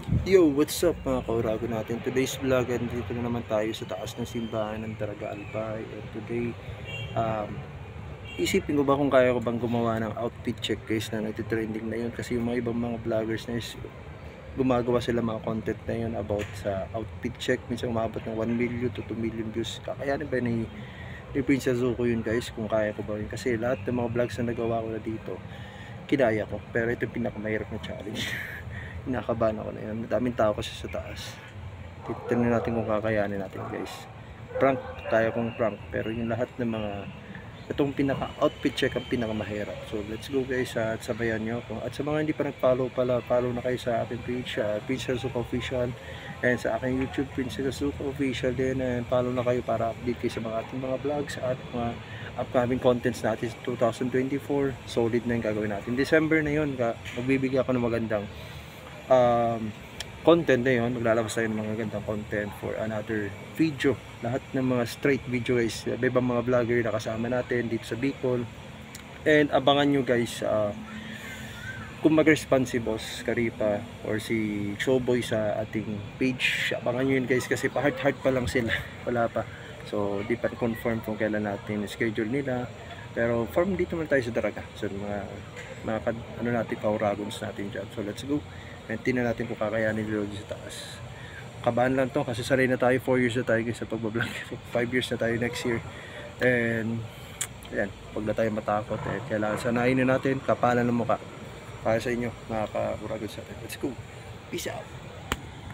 Yo, what's up mga kaurago natin? Today's vlog, dito na naman tayo sa taas ng simbahan ng Daraga Albay. And today, um, isipin ko ba kung kaya ko bang gumawa ng outfit check guys na nagtitrending na yun. Kasi yung mga ibang mga vloggers na is, gumagawa sila mga content na yun about sa outfit check. Minsan umabot ng 1 million to 2 million views. Kakayanin ba ni Princess Zuko yun guys kung kaya ko ba yun? Kasi lahat ng mga vlogs na nagawa ko na dito, kinaya ko. Pero ito yung pinakamahirap na challenge. Kinakabahan ako na yun. Madaming tao kasi sa taas. Titignan natin kung kakayanin natin guys. Prank, kaya kong prank. Pero yung lahat ng mga itong pinaka outfit check ang pinakamahirap. So let's go guys, at sabayan nyo ako. At sa mga hindi pa nag-follow pala, follow na kayo sa aking page, Princess Zuko Official, and sa aking YouTube Princess Zuko Official din, and follow na kayo para update kayo sa mga ating mga vlogs at mga upcoming contents natin sa 2024. Solid na yung gagawin natin. December na yun, magbibigay ako ng magandang content na yun. Maglalabas tayo ng mga gandang content for another video. Lahat ng mga straight video guys, ibang mga vlogger na kasama natin dito sa Bicol. And abangan nyo guys, kung mag-respond si Boss Karipa or si Showboy sa ating page, abangan nyo yun guys, kasi pa hard pa lang sila. Wala pa, so di pa confirm kung kailan natin schedule nila. Pero form dito naman tayo sa Daraga, so mga ano natin, kauragons natin dyan. So let's go, and tingnan natin kung kakayanin nila sa taas. Kabahan lang to kasi sanay na tayo, 4 years na tayo guys sa pagbablog. 5 years na tayo next year. And ayan, wag na tayo matakot, kailangan sanayin na natin, kapalan ng mukha para sa inyo mga kauragons natin. Let's go, peace out.